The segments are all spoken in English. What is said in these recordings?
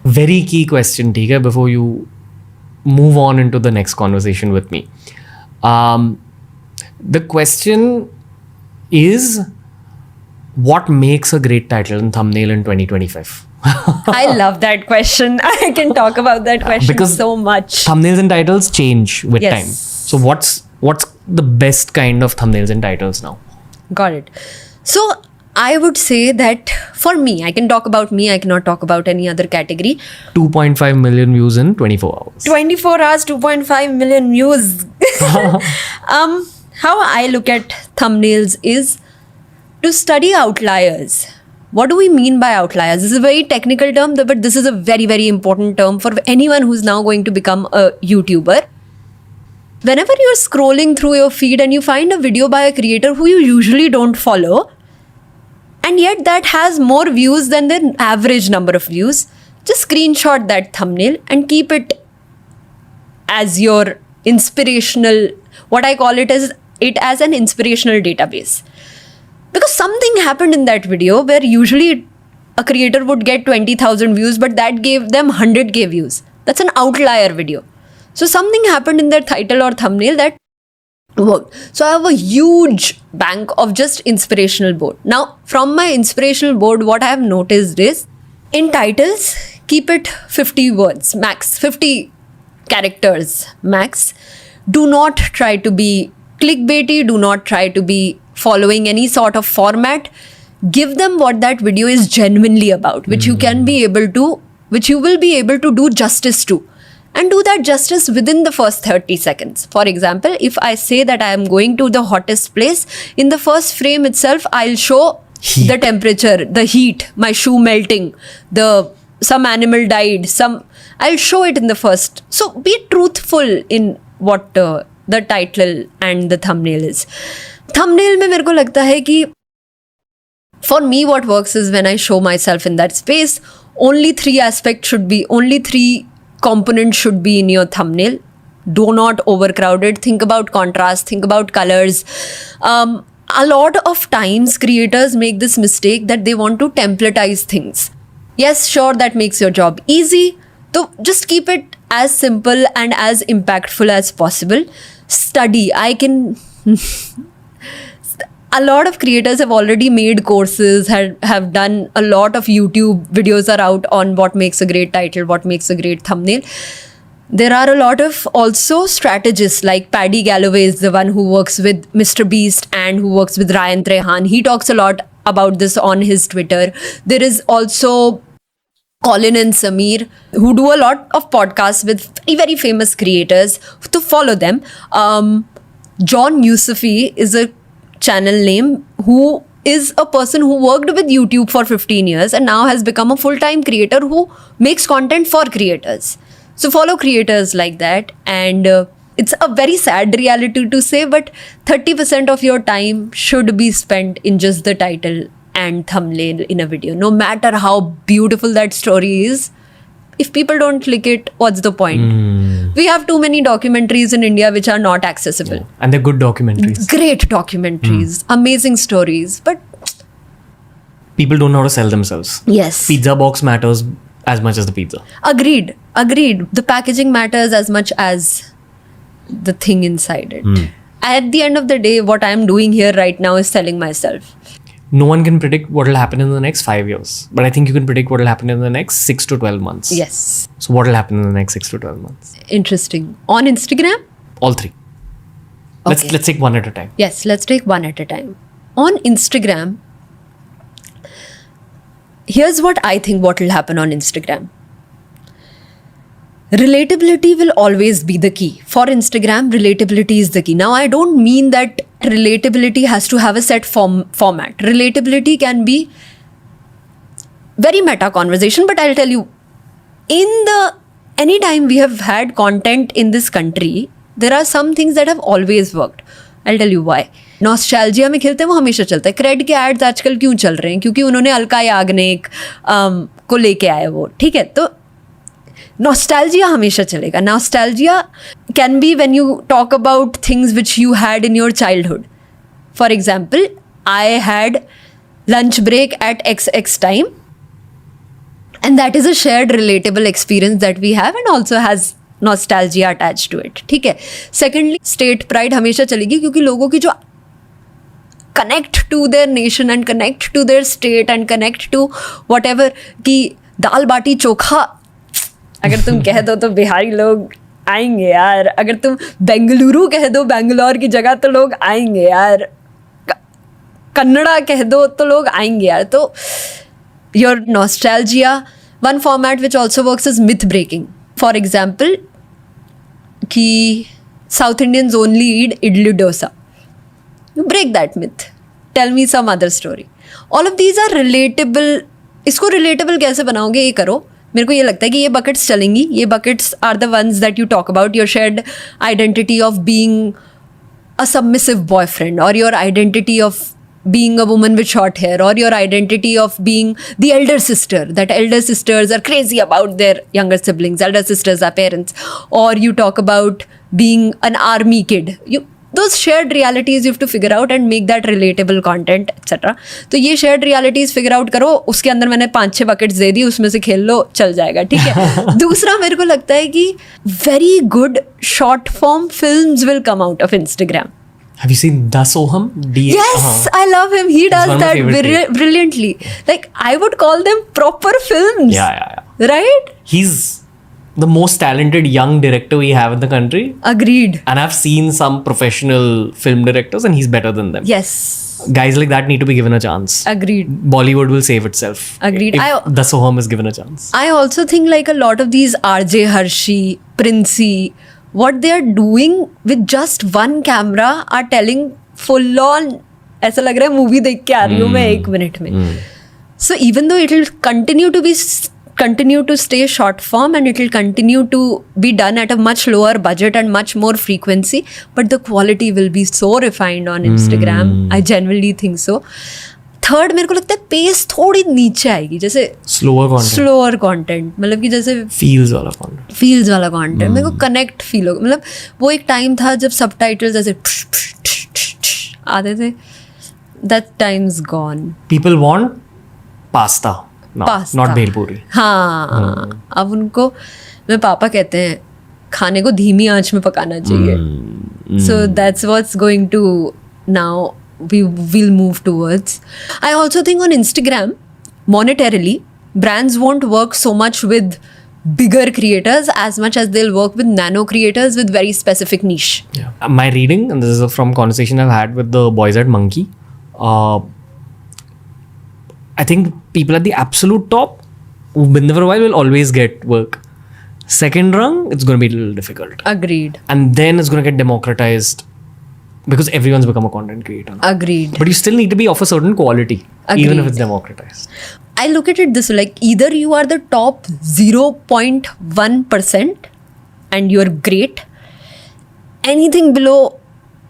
Very key question, ठीक है, before you move on into the next conversation with me. The question is, what makes a great title and thumbnail in 2025? I love that question. I can talk about that question Because so much. Thumbnails and titles change with Yes. time. So what's the best kind of thumbnails and titles now? Got it. So I would say that for me, I can talk about me, I cannot talk about any other category. 2.5 million views in 24 hours. 24 hours, 2.5 million views. How I look at thumbnails is to study outliers. What do we mean by outliers? This is a very technical term, but this is a very, very important term for anyone who's now going to become a YouTuber. Whenever you're scrolling through your feed and you find a video by a creator who you usually don't follow, and yet that has more views than the average number of views, just screenshot that thumbnail and keep it as your inspirational, what I call it as an inspirational database. Because something happened in that video where usually a creator would get 20,000 views, but that gave them 100k views. That's an outlier video. So something happened in their title or thumbnail that worked. So I have a huge bank of just inspirational board. Now, from my inspirational board, what I have noticed is in titles, keep it 50 words max, 50 characters max. Do not try to be clickbaity. Do not try to be following any sort of format. Give them what that video is genuinely about, which you can be able to, which you will be able to do justice to. And do that justice within the first 30 seconds. For example, if I say that I am going to the hottest place, in the first frame itself, I'll show Heat. the temperature, the heat, my shoe melting, some animal died, I'll show it in the first. So be truthful in what the title and the thumbnail is. Thumbnail में मेरे को लगता है कि for me what works is when I show myself in that space, only three components should be in your thumbnail. Do not overcrowd it. Think about contrast, think about colors. A lot of times creators make this mistake that they want to templatize things. Yes, sure, that makes your job easy. So just keep it as simple and as impactful as possible. Study. A lot of creators have already made courses, have done a lot of YouTube videos are out on what makes a great title, what makes a great thumbnail. There are a lot of also strategists like Paddy Galloway is the one who works with Mr. Beast and who works with Ryan Trehan. He talks a lot about this on his Twitter. There is also Colin and Samir who do a lot of podcasts with very, very famous creators to follow them. John Yusufi is a channel name who is a person who worked with YouTube for 15 years and now has become a full-time creator who makes content for creators. So follow creators like that, and it's a very sad reality to say, but 30% of your time should be spent in just the title and thumbnail in a video. No matter how beautiful that story is, if people don't click it, what's the point? We have too many documentaries in India which are not accessible. Yeah. And they're good documentaries. Great documentaries, amazing stories, but People don't know how to sell themselves. yes. Pizza box matters as much as the pizza. Agreed. The packaging matters as much as the thing inside it. At the end of the day, what I'm doing here right now is selling myself. No one can predict what will happen in the next 5 years. But I think you can predict what will happen in the next 6 to 12 months. Yes. So what will happen in the next 6 to 12 months? Interesting. On Instagram? All three. Okay. Let's take one at a time. Yes, let's take one at a time. On Instagram, here's what I think what will happen on Instagram. Relatability will always be the key. For Instagram, relatability is the key. Now, I don't mean that relatability has to have a set format. Relatability can be very meta conversation, but I'll tell you, anytime we have had content in this country, there are some things that have always worked. I'll tell you why. Nostalgia में खेलते हैं वो हमेशा चलता है. Crate के ads आजकल क्यों चल रहे हैं? क्योंकि उन्होंने अलका याग्निक को लेके आए वो. ठीक है, तो नॉस्टैल्जिया हमेशा चलेगा. Nostalgia can be when you talk about things which you had in your childhood. For example, I had lunch break at XX time. And that is a shared relatable experience that we have and also has nostalgia attached to it. ठीक है. Secondly, state pride हमेशा चलेगी क्योंकि लोगों की जो connect to their nation and connect to their state and connect to whatever कि दाल बाटी चोखा अगर तुम कह दो तो बिहारी लोग आएंगे यार. अगर तुम बेंगलुरु कह दो बेंगलोर की जगह तो लोग आएंगे यार. कन्नड़ा कह दो तो लोग आएंगे यार. तो your nostalgia, one format which also works is myth breaking. For example, कि South Indians only eat idli dosa. You break that myth. Tell me some other story. All of these are relatable. इसको relatable कैसे बनाओगे ये करो. मेरे को ये लगता है कि ये buckets चलेंगी. ये buckets are the ones that you talk about. Your shared identity of being a submissive boyfriend, or your identity of being a woman with short hair, or your identity of being the elder sister, that elder sisters are crazy about their younger siblings, elder sisters are parents, or you talk about being an army kid. Those shared realities you have to figure out and make that relatable content, etc. तो ये shared realities figure out करो. उसके अंदर मैंने 5-6 buckets दे दी, उसमें से खेल लो, चल जाएगा. ठीक है. दूसरा मेरे को लगता है कि very good short form films will come out of Instagram. Have you seen Da Soham? Yes, I love him. He does one of my that favorite brilliantly. Like, I would call them proper films. Yeah. Right? He's the most talented young director we have in the country. Agreed. And I've seen some professional film directors and he's better than them. Yes. Guys like that need to be given a chance. Agreed. Bollywood will save itself. Agreed. If Da Soham is given a chance. I also think like a lot of these RJ Harshi, Princey, what they are doing with just one camera are telling full on, ऐसा लग रहा है movie देख के आ रही हूँ मैं 1 minute में. So even though it will continue to stay short form and it will continue to be done at a much lower budget and much more frequency, but the quality will be so refined on Instagram. I genuinely think so. Third मेरे को लगता है pace थोड़ी नीचे आएगी, जैसे slower content, मतलब कि जैसे फील्स वाला कंटेंट मेरे को कनेक्ट फील होगा. मतलब वो एक टाइम था जब सबटाइटल्स ऐसे आते थे. That times gone. People want pasta not bhelpuri. हाँ, अब उनको मेरे पापा कहते हैं खाने को धीमी आंच में पकाना चाहिए. So that's what's going to now we will move towards. I also think on Instagram, monetarily, brands won't work so much with bigger creators as much as they'll work with nano creators with very specific niche. Yeah. My reading, and this is from conversation I've had with the boys at Monkey, I think people at the absolute top who've been there for a while will always get work. Second rung, it's going to be a little difficult. Agreed. And then it's going to get democratized. Because everyone's become a content creator now. Agreed. But you still need to be of a certain quality. Agreed. Even if it's democratized. I look at it this way, like either you are the top 0.1% and you're great. Anything below,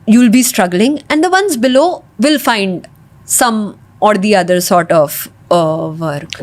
you'll be struggling. And the ones below will find some or the other sort of work.